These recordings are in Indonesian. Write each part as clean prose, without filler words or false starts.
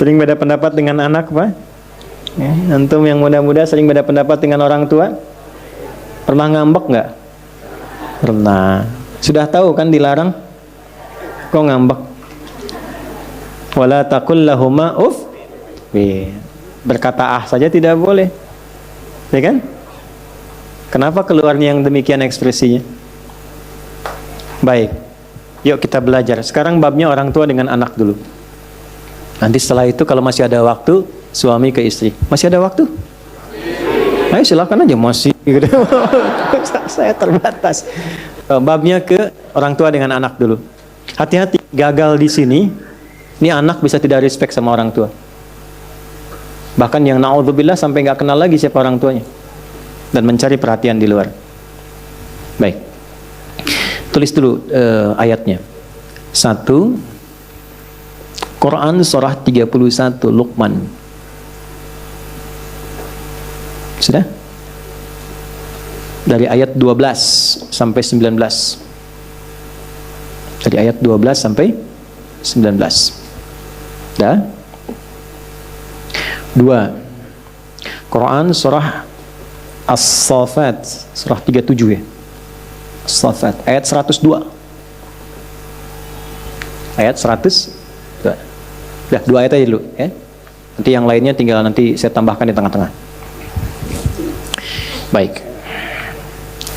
Sering beda pendapat dengan anak, Pak? Ya, antum yang muda-muda sering beda pendapat dengan orang tua? Pernah ngambek nggak? Pernah. Sudah tahu kan dilarang? Kok ngambek? Wala taqul lahuma uff. Berkata saja tidak boleh. Ya kan? Kenapa keluarnya yang demikian ekspresinya? Baik. Yuk kita belajar. Sekarang babnya orang tua dengan anak dulu. Nanti setelah itu kalau masih ada waktu, suami ke istri. Masih ada waktu? Ayo silakan aja masih. Saya terbatas. Babnya ke orang tua dengan anak dulu. Hati-hati, gagal di sini. Ini anak bisa tidak respect sama orang tua. Bahkan yang na'udzubillah sampai nggak kenal lagi siapa orang tuanya. Dan mencari perhatian di luar. Baik. Tulis dulu ayatnya. 1. Quran surah 31 Luqman. Sudah? Dari ayat 12 sampai 19. Dari ayat 12 sampai 19. Dah? 2. Quran surah As-Saffat surah 37 ya. As-Saffat ayat 102. Ayat 100. Udah 2 ayat aja dulu ya. Nanti yang lainnya tinggal nanti saya tambahkan di tengah-tengah. Baik.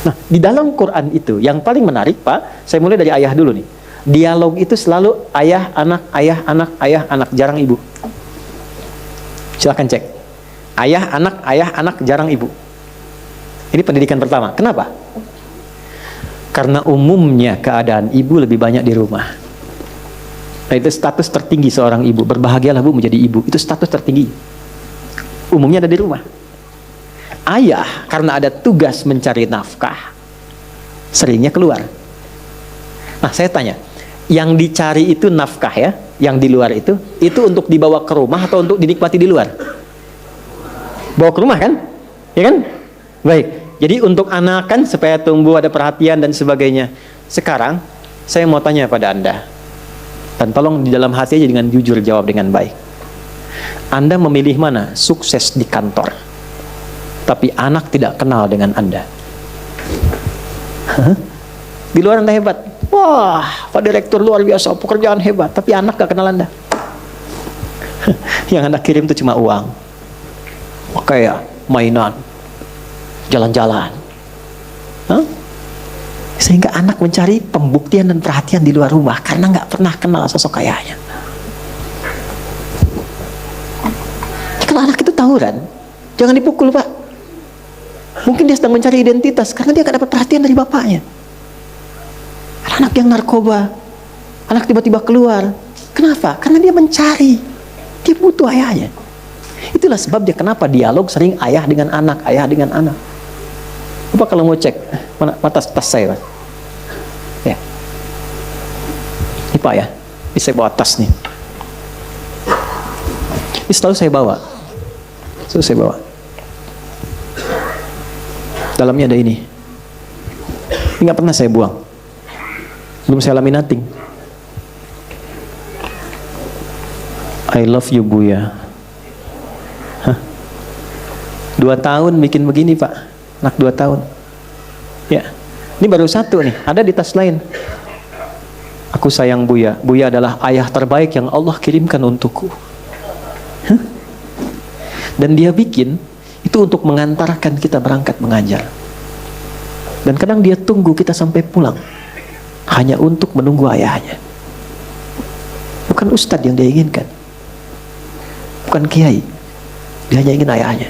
Nah, di dalam Quran itu yang paling menarik, Pak, saya mulai dari ayah dulu nih. Dialog itu selalu ayah, anak, jarang ibu. Silakan cek. Ayah, anak, jarang ibu. Ini pendidikan pertama. Kenapa? Karena umumnya keadaan ibu lebih banyak di rumah. Nah, itu status tertinggi seorang ibu. Berbahagialah bu menjadi ibu. Itu status tertinggi. Umumnya ada di rumah. Ayah karena ada tugas mencari nafkah, seringnya keluar. Nah, saya tanya, yang dicari itu nafkah ya, yang di luar itu untuk dibawa ke rumah atau untuk dinikmati di luar? Bawa ke rumah kan? Ya kan? Baik. Jadi untuk anak kan supaya tumbuh ada perhatian dan sebagainya. Sekarang saya mau tanya pada Anda. Dan tolong di dalam hati aja dengan jujur jawab dengan baik. Anda memilih mana? Sukses di kantor, tapi anak tidak kenal dengan Anda. Di luar Anda hebat. Wah, Pak Direktur luar biasa, pekerjaan hebat, tapi anak gak kenal Anda. Yang Anda kirim itu cuma uang, kayak mainan, jalan-jalan. Sehingga anak mencari pembuktian dan perhatian di luar rumah karena nggak pernah kenal sosok ayahnya. Kalau anak itu tawuran, jangan dipukul Pak. Mungkin dia sedang mencari identitas karena dia nggak dapat perhatian dari bapaknya. Anak yang narkoba, anak tiba-tiba keluar. Kenapa? Karena dia mencari, dia butuh ayahnya. Itulah sebabnya kenapa dialog sering ayah dengan anak, ayah dengan anak. Bapak kalau mau cek mana tas saya Pak? Ya, ini Pak ya, ini saya bawa tas nih. Ini selalu saya bawa, Dalamnya ada ini. Ini nggak pernah saya buang. Belum saya laminating. I love you Buya. 2 tahun bikin begini Pak. Anak 2 tahun. Ya. Ini baru 1 nih, ada di tas lain. Aku sayang Buya. Buya adalah ayah terbaik yang Allah kirimkan untukku. Dan dia bikin itu untuk mengantarkan kita berangkat mengajar. Dan kadang dia tunggu kita sampai pulang hanya untuk menunggu ayahnya. Bukan ustadz yang dia inginkan, bukan kiai, dia hanya ingin ayahnya.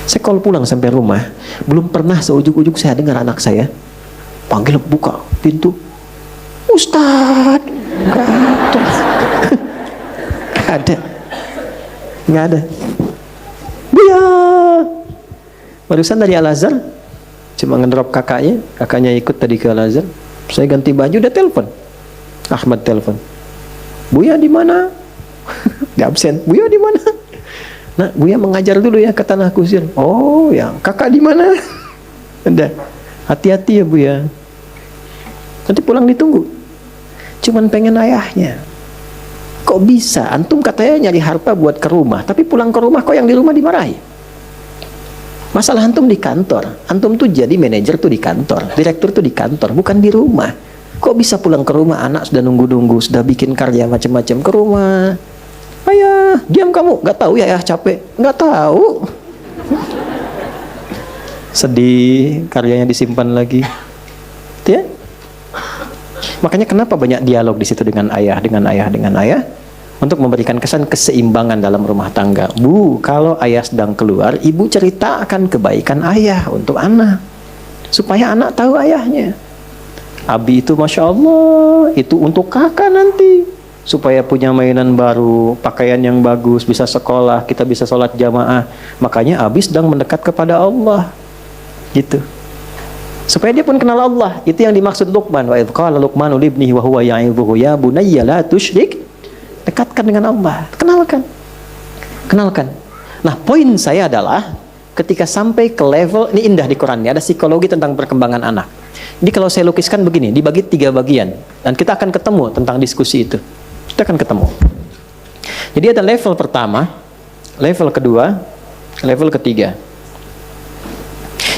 Saya kalau pulang sampai rumah, belum pernah seujug-ujug saya dengar anak saya panggil, buka pintu, Ustadz. Nggak ada. Buya. Barusan dari Al-Azhar, cuma ngedrop kakaknya ikut tadi ke Al-Azhar. Saya ganti baju, udah telepon. Ahmad telepon. Buya di mana? Di absen. Buya di mana? Nah, Buya mengajar dulu ya ke Tanah Kusir. Oh ya, kakak di mana? Udah, hati-hati ya Buya. Nanti pulang ditunggu. Cuman pengen ayahnya. kok bisa? Antum katanya nyari harta buat ke rumah, tapi pulang ke rumah kok yang di rumah dimarahi? Masalah antum di kantor. Antum tuh jadi manajer tuh di kantor, direktur tuh di kantor, bukan di rumah. Kok bisa pulang ke rumah, anak sudah nunggu-nunggu, sudah bikin karya macam-macam ke rumah. Ayah, diam kamu. Nggak tahu ya, ayah capek. Nggak tahu. Sedih, karyanya disimpan lagi. Ya? Makanya kenapa banyak dialog di situ dengan ayah, untuk memberikan kesan keseimbangan dalam rumah tangga. Bu, kalau ayah sedang keluar, ibu ceritakan kebaikan ayah untuk anak, supaya anak tahu ayahnya. Abi itu Masya Allah, itu untuk kakak nanti, supaya punya mainan baru, pakaian yang bagus, bisa sekolah, kita bisa sholat jamaah. Makanya Abi sedang mendekat kepada Allah, gitu. Supaya dia pun kenal Allah. Itu yang dimaksud Luqman. Wa idh qala Luqmanu libnihi wa huwa ya'idhuhu ya bunayya la tusyrik. Dekatkan dengan Allah. Kenalkan. Nah, poin saya adalah ketika sampai ke level, ini indah di Quran, ada psikologi tentang perkembangan anak. Jadi kalau saya lukiskan begini, dibagi 3 bagian, dan kita akan ketemu tentang diskusi itu. Kita akan ketemu. Jadi ada level pertama, level kedua, level ketiga.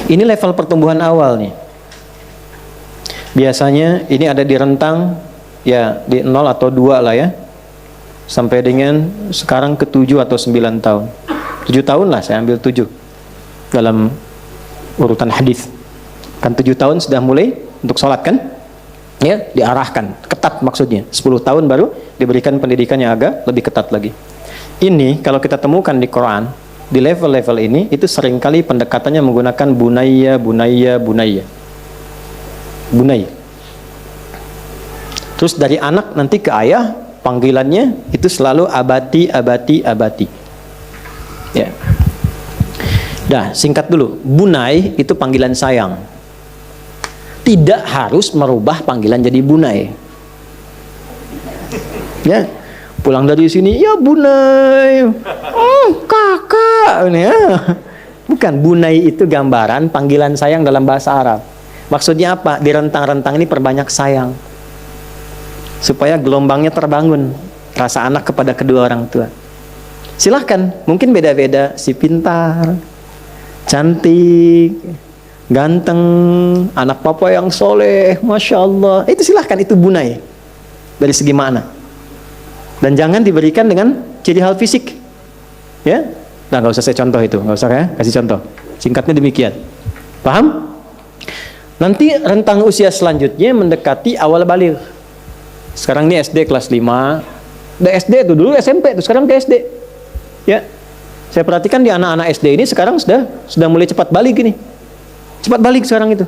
Ini level pertumbuhan awal nih. Biasanya ini ada di rentang ya di 0 atau 2 lah ya, sampai dengan sekarang ke 7 atau 9 tahun. 7 tahun lah, saya ambil 7 dalam urutan hadis. Kan 7 tahun sudah mulai untuk sholat kan? Ya, diarahkan, ketat maksudnya. 10 tahun baru diberikan pendidikan yang agak lebih ketat lagi. Ini kalau kita temukan di Quran, di level-level ini itu seringkali pendekatannya menggunakan bunayya. Terus dari anak nanti ke ayah, panggilannya itu selalu abati. Ya. Dah, singkat dulu. Bunai itu panggilan sayang. Tidak harus merubah panggilan jadi bunai. Ya. Pulang dari sini, ya bunai. Oh, kakak. Ya. Bukan, bunai itu gambaran panggilan sayang dalam bahasa Arab. Maksudnya apa? Di rentang-rentang ini perbanyak sayang, supaya gelombangnya terbangun rasa anak kepada kedua orang tua. Silahkan, mungkin beda-beda, si pintar, cantik, ganteng, anak papa yang soleh, Masya Allah. Itu silahkan, itu bunai dari segi makna. Dan jangan diberikan dengan ciri hal fisik. Ya, nah nggak usah saya contoh itu, nggak usah ya, kasih contoh. Singkatnya demikian. Paham? Nanti rentang usia selanjutnya mendekati awal baligh. Sekarang ini SD kelas 5. Udah SD itu, dulu SMP itu, sekarang ke SD. Ya. Saya perhatikan di anak-anak SD ini sekarang sudah mulai cepat balik ini. Cepat balik sekarang itu.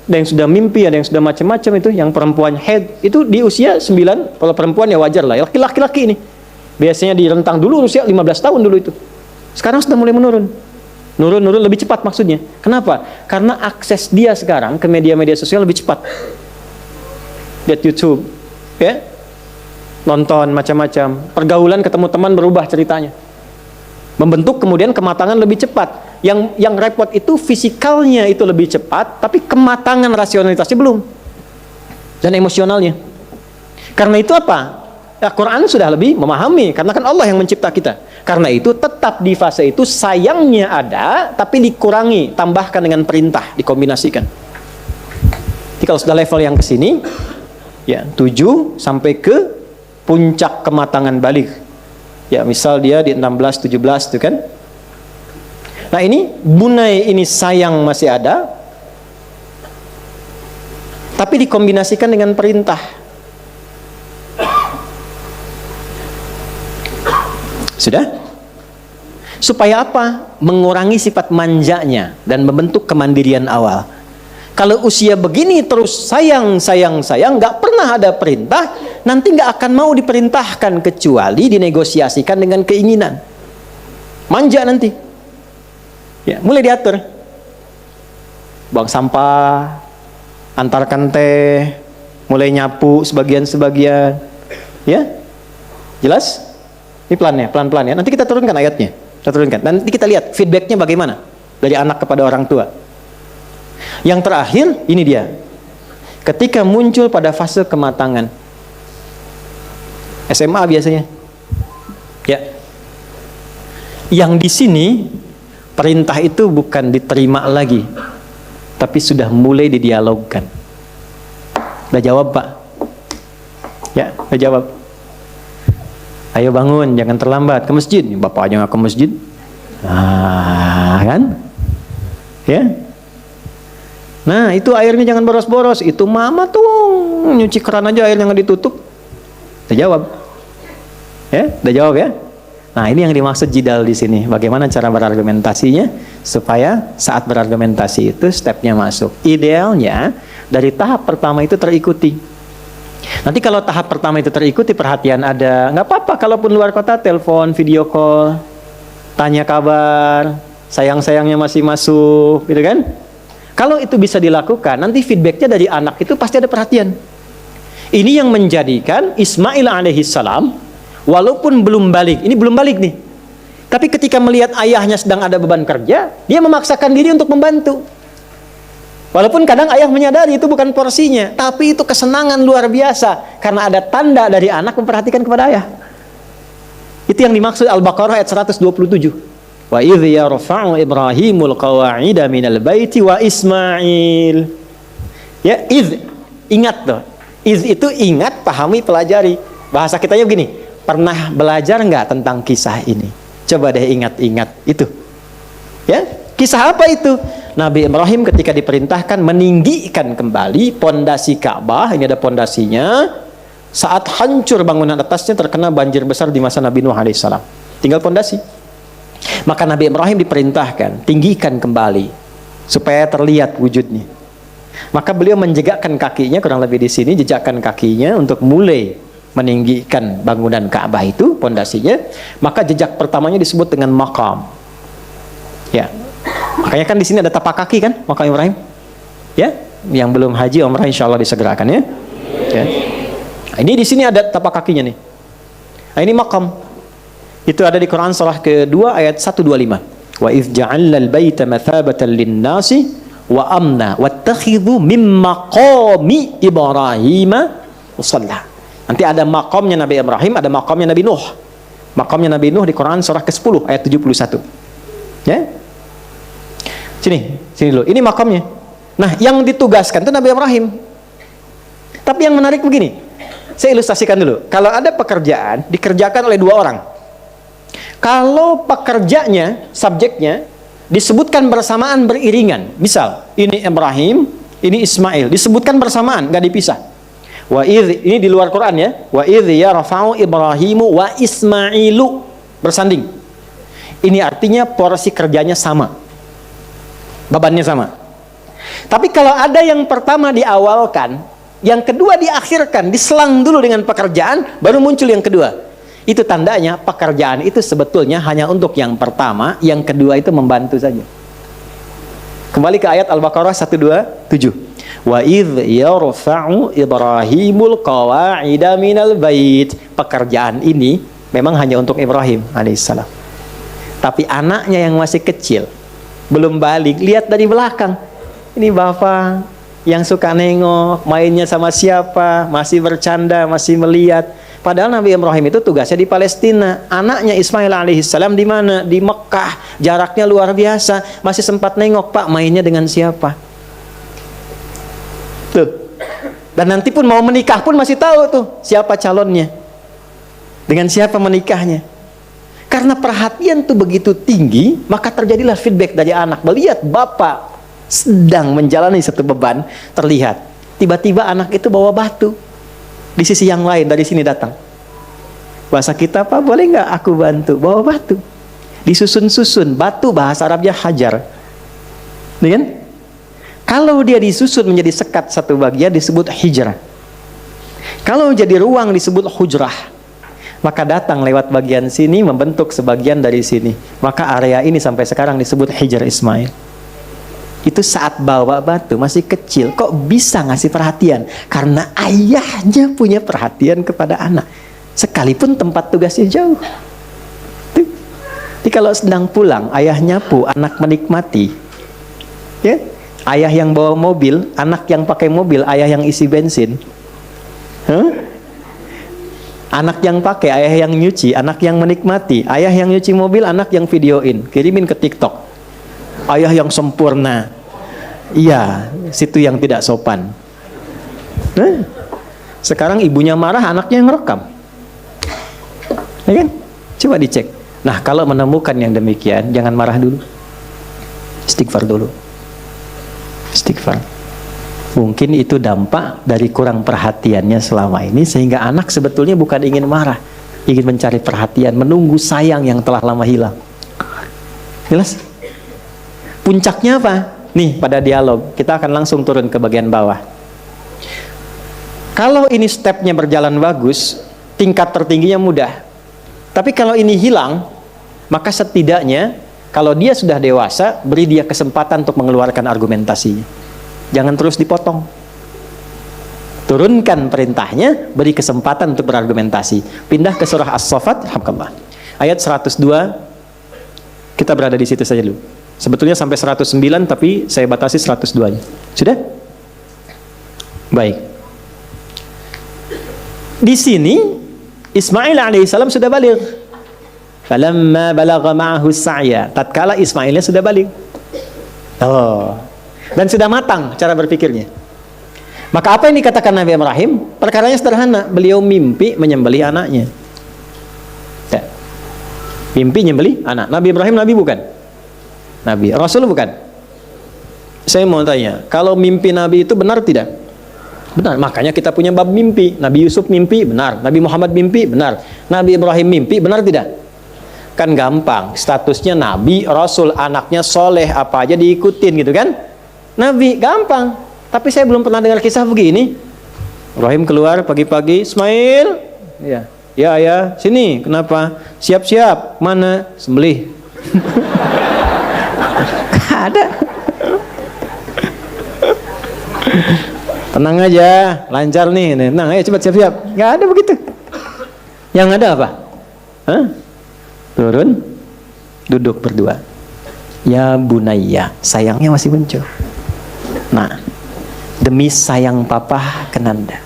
Ada yang sudah mimpi, ada yang sudah macam-macam itu, yang perempuan head itu di usia 9, kalau perempuan ya wajar lah. Laki-laki ini. Biasanya di rentang dulu usia 15 tahun dulu itu. Sekarang sudah mulai menurun. Nurun lebih cepat maksudnya. Kenapa? Karena akses dia sekarang ke media-media sosial lebih cepat. Lihat YouTube, ya, nonton macam-macam. Pergaulan ketemu teman berubah ceritanya. Membentuk kemudian kematangan lebih cepat. Yang repot itu fisikalnya itu lebih cepat, tapi kematangan rasionalitasnya belum. Dan emosionalnya. Karena itu apa? Al-Quran sudah lebih memahami, karena kan Allah yang mencipta kita. Karena itu tetap di fase itu sayangnya ada, tapi dikurangi, tambahkan dengan perintah, dikombinasikan. Jadi kalau sudah level yang kesini, ya 7 sampai ke puncak kematangan balik. Ya misal dia di 16, 17 itu kan. Nah ini bunai ini sayang masih ada, tapi dikombinasikan dengan perintah. Sudah? Supaya apa? Mengurangi sifat manjanya dan membentuk kemandirian awal. Kalau usia begini terus sayang, nggak pernah ada perintah, nanti nggak akan mau diperintahkan kecuali dinegosiasikan dengan keinginan. Manja nanti. Ya, mulai diatur. Buang sampah, antarkan teh, mulai nyapu sebagian-sebagian. Ya? Jelas? Ini pelan-pelan ya. Nanti kita turunkan ayatnya. Kita turunkan. Nanti kita lihat feedbacknya bagaimana dari anak kepada orang tua. Yang terakhir, ini dia. Ketika muncul pada fase kematangan. SMA biasanya. Ya. Yang di sini perintah itu bukan diterima lagi, tapi sudah mulai didialogkan. Udah jawab, Pak? Ya, udah jawab. Ayo bangun, jangan terlambat ke masjid. Bapaknya nggak ke masjid. Nah, kan? Ya. Nah, itu airnya jangan boros-boros. Itu mama tuh nyuci keran aja airnya nggak ditutup. Udah jawab. Ya, udah jawab ya. Nah, ini yang dimaksud jidal di sini. Bagaimana cara berargumentasinya supaya saat berargumentasi itu stepnya masuk. Idealnya dari tahap pertama itu terikuti. Nanti kalau tahap pertama itu terikuti, perhatian ada, nggak apa-apa. Kalaupun luar kota, telepon, video call, tanya kabar, sayang-sayangnya masih masuk, gitu kan? Kalau itu bisa dilakukan, nanti feedbacknya dari anak itu pasti ada perhatian. Ini yang menjadikan Ismail alaihissalam, walaupun belum balik, ini belum balik nih, tapi ketika melihat ayahnya sedang ada beban kerja, dia memaksakan diri untuk membantu. Walaupun kadang ayah menyadari itu bukan porsinya, tapi itu kesenangan luar biasa karena ada tanda dari anak memperhatikan kepada ayah. Itu yang dimaksud Al-Baqarah ayat 127. Wa idh yarfa'u Ibrahimul qawa'ida minal baiti wa Ismail. Ya, ingat tuh. Itu ingat, pahami, pelajari. Bahasa kitanya begini, pernah belajar nggak tentang kisah ini? Coba deh ingat-ingat itu. Ya, kisah apa itu? Nabi Ibrahim ketika diperintahkan meninggikan kembali pondasi Ka'bah, ini ada pondasinya, saat hancur bangunan atasnya terkena banjir besar di masa Nabi Nuh alaihissalam. Tinggal pondasi. Maka Nabi Ibrahim diperintahkan tinggikan kembali supaya terlihat wujudnya. Maka beliau menjegakkan kakinya, kurang lebih di sini jejakkan kakinya untuk mulai meninggikan bangunan Ka'bah itu, pondasinya. Maka jejak pertamanya disebut dengan maqam. Ya. Makanya kan di sini ada tapak kaki kan, maqam Ibrahim. Ya, yang belum haji umrah insyaallah disegerakan ya. Ya. Nah, ini di sini ada tapak kakinya nih. Nah, ini maqam. Itu ada di Quran surah kedua ayat 125. Wa idz ja'alna al-baita mathabatan lin-nasi wa amna wattakhidhu mim maqami Ibrahim musalla. Nanti ada maqamnya Nabi Ibrahim, ada maqamnya Nabi Nuh. Maqamnya Nabi Nuh di Quran surah ke-10 ayat 71. Ya. Sini dulu. Ini makamnya. Nah, yang ditugaskan itu Nabi Ibrahim. Tapi yang menarik begini. Saya ilustrasikan dulu. Kalau ada pekerjaan dikerjakan oleh dua orang. Kalau pekerjanya, subjeknya disebutkan bersamaan beriringan. Misal, ini Ibrahim, ini Ismail, disebutkan bersamaan, nggak dipisah. Wa idh, ini di luar Quran ya. Wa idh yarfa'u Ibrahimu wa Ismailu, bersanding. Ini artinya porsi kerjanya sama. Bebannya sama. Tapi kalau ada yang pertama diawalkan, yang kedua diakhirkan, diselang dulu dengan pekerjaan, baru muncul yang kedua. Itu tandanya pekerjaan itu sebetulnya hanya untuk yang pertama, yang kedua itu membantu saja. Kembali ke ayat Al-Baqarah 127. Wa idh yarfa'u Ibrahimul qawa'ida minal bait. Pekerjaan ini memang hanya untuk Ibrahim alaihissalam. Tapi anaknya yang masih kecil, belum balik, lihat dari belakang. Ini bapak yang suka nengok, mainnya sama siapa, masih bercanda, masih melihat. Padahal Nabi Ibrahim itu tugasnya di Palestina. Anaknya Ismail alaihissalam di mana? Di Mekah. Jaraknya luar biasa. Masih sempat nengok, Pak, mainnya dengan siapa? Tuh. Dan nanti pun mau menikah pun masih tahu tuh siapa calonnya. Dengan siapa menikahnya. Karena perhatian tuh begitu tinggi, maka terjadilah feedback dari anak. Melihat bapak sedang menjalani satu beban, terlihat. Tiba-tiba anak itu bawa batu. Di sisi yang lain, dari sini datang. Bahasa kita, Pak, boleh nggak aku bantu? Bawa batu. Disusun-susun. Batu bahasa Arabnya hajar. Nih kan? Kalau dia disusun menjadi sekat satu bagian, disebut hijrah. Kalau jadi ruang, disebut hujrah. Maka datang lewat bagian sini, membentuk sebagian dari sini. Maka area ini sampai sekarang disebut Hijr Ismail. Itu saat bawa batu, masih kecil. Kok bisa ngasih perhatian? Karena ayahnya punya perhatian kepada anak. Sekalipun tempat tugasnya jauh. Jadi kalau sedang pulang, ayah nyapu, anak menikmati. Ya? Ayah yang bawa mobil, anak yang pakai mobil, ayah yang isi bensin. Anak yang pakai, ayah yang nyuci, anak yang menikmati, ayah yang nyuci mobil, anak yang videoin, kirimin ke TikTok. Ayah yang sempurna. Iya, situ yang tidak sopan. Nah, sekarang ibunya marah, anaknya yang ngerekam. Ya kan? Coba dicek. Nah, kalau menemukan yang demikian, jangan marah dulu. Istighfar dulu. Istighfar. Mungkin itu dampak dari kurang perhatiannya selama ini, sehingga anak sebetulnya bukan ingin marah, ingin mencari perhatian, menunggu sayang yang telah lama hilang. Jelas? Puncaknya apa? Nih, pada dialog kita akan langsung turun ke bagian bawah. Kalau ini stepnya berjalan bagus, tingkat tertingginya mudah. Tapi kalau ini hilang, maka setidaknya kalau dia sudah dewasa, beri dia kesempatan untuk mengeluarkan argumentasinya. Jangan terus dipotong. Turunkan perintahnya, beri kesempatan untuk berargumentasi. Pindah ke surah As-Saffat, alhamdulillah. Ayat 102, kita berada di situ saja dulu. Sebetulnya sampai 109, tapi saya batasi 102-nya. Sudah? Baik. Di sini, Ismail alaihissalam sudah balik. Falamma balagha ma'ahu sa'ya. Tatkala Ismailnya sudah balik. Oh. Dan sudah matang cara berpikirnya. Maka apa yang dikatakan Nabi Ibrahim? Perkaranya sederhana. Beliau mimpi menyembelih anaknya. Ya. Mimpi menyembelih anak. Nabi Ibrahim Nabi bukan? Nabi. Rasul bukan? Saya mau tanya, kalau mimpi Nabi itu benar tidak? Benar. Makanya kita punya bab mimpi. Nabi Yusuf mimpi, benar. Nabi Muhammad mimpi, benar. Nabi Ibrahim mimpi, benar tidak? Kan gampang. Statusnya Nabi, Rasul, anaknya soleh, apa aja diikutin gitu kan? Nabi, gampang. Tapi saya belum pernah dengar kisah begini. Ibrahim keluar pagi-pagi, Ismail, ya, ya, sini. Kenapa? Siap-siap. Mana? Sembelih. Gak ada. Tenang aja, lancar nih. Tenang, ayo cepat siap-siap. Gak ada begitu. Yang ada apa? Hah? Turun, duduk berdua. Ya bunayya, sayangnya masih muncul. Nah, demi sayang papa ke Nanda.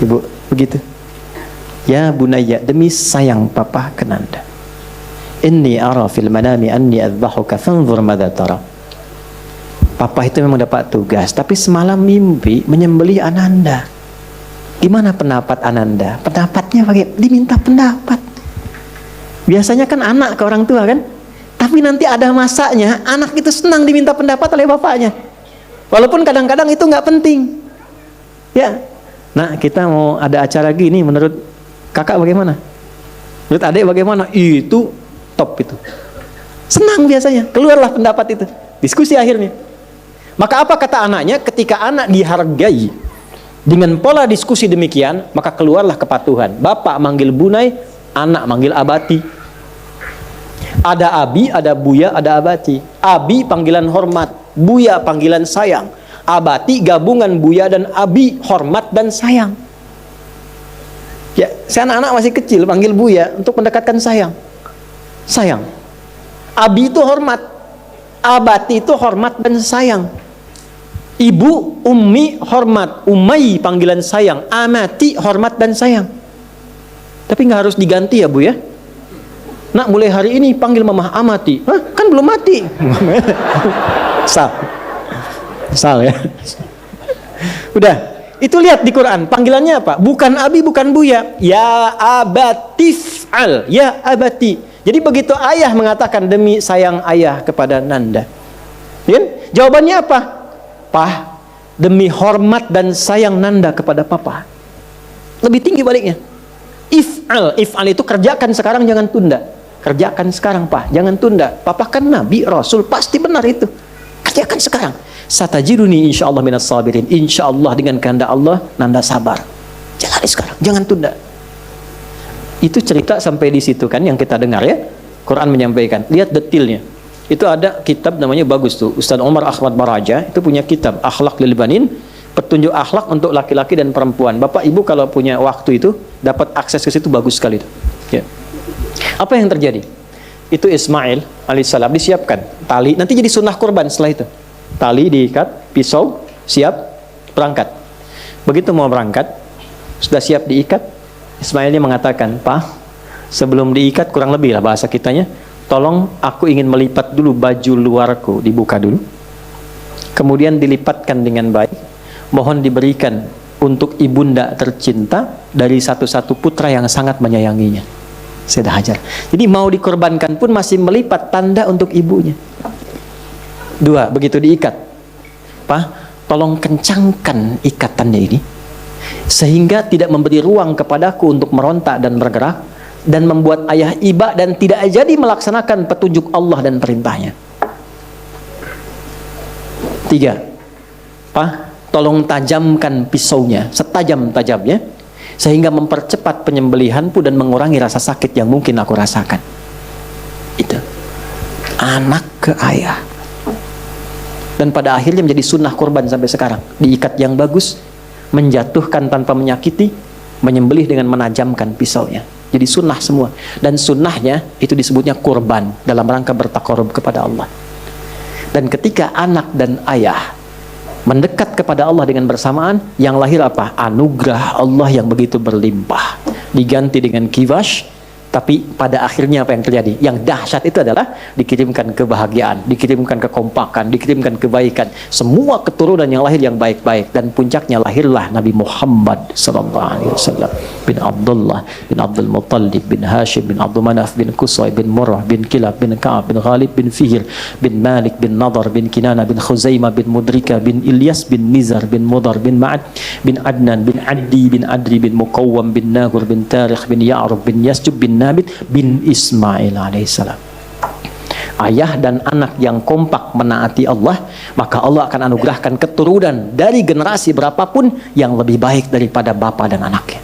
Ibu, begitu. Ya bunayya, demi sayang papa ke Nanda. Inni ara fil manami anni adbahuka fanzur madza tara. Papa itu memang dapat tugas, tapi semalam mimpi menyembelih Ananda. Gimana pendapat Ananda? Pendapatnya bagaimana? Diminta pendapat. Biasanya kan anak ke orang tua kan? Tapi nanti ada masanya, anak itu senang diminta pendapat oleh bapaknya. Walaupun kadang-kadang itu nggak penting. Ya. Nah, kita mau ada acara gini, menurut kakak bagaimana? Menurut adik bagaimana? Itu top itu. Senang biasanya, keluarlah pendapat itu. Diskusi akhirnya. Maka apa kata anaknya? Ketika anak dihargai dengan pola diskusi demikian, maka keluarlah kepatuhan. Bapak manggil bunai, anak manggil abati. Ada abi, ada buya, ada abati. Abi panggilan hormat, buya panggilan sayang. Abati gabungan buya dan abi, hormat dan sayang. Ya, si anak-anak masih kecil panggil buya untuk mendekatkan sayang. Sayang. Abi itu hormat, abati itu hormat dan sayang. Ibu, ummi hormat, umai panggilan sayang, amati hormat dan sayang. Tapi nggak harus diganti ya bu ya. Nak mulai hari ini panggil mamah amati. Hah? Kan belum mati. Sal ya. Udah. Itu lihat di Quran. Panggilannya apa? Bukan abi, bukan buya. Ya abatif'al. Ya abati. Jadi begitu ayah mengatakan demi sayang ayah kepada Nanda. Ya? Jawabannya apa? Pah, demi hormat dan sayang Nanda kepada papa. Lebih tinggi baliknya. If'al. If'al itu kerjakan sekarang, jangan tunda. Kerjakan sekarang, Pak, jangan tunda. Papa kan Nabi, Rasul, pasti benar itu. Kerjakan sekarang. Satajiruni insyaallah minas sabirin. Insyaallah dengan kehendak Allah, Nanda sabar. Jalani sekarang, jangan tunda. Itu cerita sampai di situ kan yang kita dengar ya. Quran menyampaikan. Lihat detailnya. Itu ada kitab namanya bagus tuh. Ustaz Umar Ahmad Baraja itu punya kitab Akhlak lil Banin, petunjuk akhlak untuk laki-laki dan perempuan. Bapak Ibu kalau punya waktu itu dapat akses ke situ bagus sekali itu. Ya. Apa yang terjadi? Itu Ismail alaihissalam disiapkan tali, nanti jadi sunnah kurban setelah itu. Tali diikat, pisau, siap berangkat. Begitu mau berangkat, sudah siap diikat, Ismailnya mengatakan, "Pak, sebelum diikat, kurang lebih lah bahasa kitanya, tolong aku ingin melipat dulu baju luarku, dibuka dulu. Kemudian dilipatkan dengan baik. Mohon diberikan untuk ibunda tercinta dari satu-satu putra yang sangat menyayanginya." Sayyidah Hajar. Jadi mau dikorbankan pun masih melipat tanda untuk ibunya. 2, begitu diikat, "Pak, tolong kencangkan ikatannya ini, sehingga tidak memberi ruang kepadaku untuk merontak dan bergerak, dan membuat ayah iba dan tidak jadi melaksanakan petunjuk Allah dan perintahnya." 3, "Pak, tolong tajamkan pisaunya setajam-tajamnya, sehingga mempercepat penyembelihan pun dan mengurangi rasa sakit yang mungkin aku rasakan." Itu anak ke ayah. Dan pada akhirnya menjadi sunnah kurban sampai sekarang. Diikat yang bagus, menjatuhkan tanpa menyakiti, menyembelih dengan menajamkan pisaunya. Jadi sunnah semua. Dan sunnahnya itu disebutnya kurban dalam rangka bertakarub kepada Allah. Dan ketika anak dan ayah mendekat kepada Allah dengan bersamaan, yang lahir apa? Anugerah Allah yang begitu berlimpah. Diganti dengan kiwash. Tapi pada akhirnya apa yang terjadi? Yang dahsyat itu adalah dikirimkan kebahagiaan, dikirimkan kekompakan, dikirimkan kebaikan. Semua keturunan yang lahir yang baik-baik, dan puncaknya lahirlah Nabi Muhammad SAW bin Abdullah bin Abdul Muttalib bin Hashim bin Abdul Manaf bin Qusay bin Murrah bin Kilab bin Ka'ab bin Ghalib bin Fihr bin Malik bin Nadar bin Kinana bin Khuzaimah bin Mudrika bin Ilyas bin Nizar bin Mudar bin Ma'ad bin Adnan bin Addi bin Adri bin Muqawwam bin Nagur bin Tarikh bin Ya'rub bin Yasjub bin Nabit bin Ismail alaihissalam. Ayah dan anak yang kompak menaati Allah, maka Allah akan anugerahkan keturunan dari generasi berapapun yang lebih baik daripada bapa dan anaknya.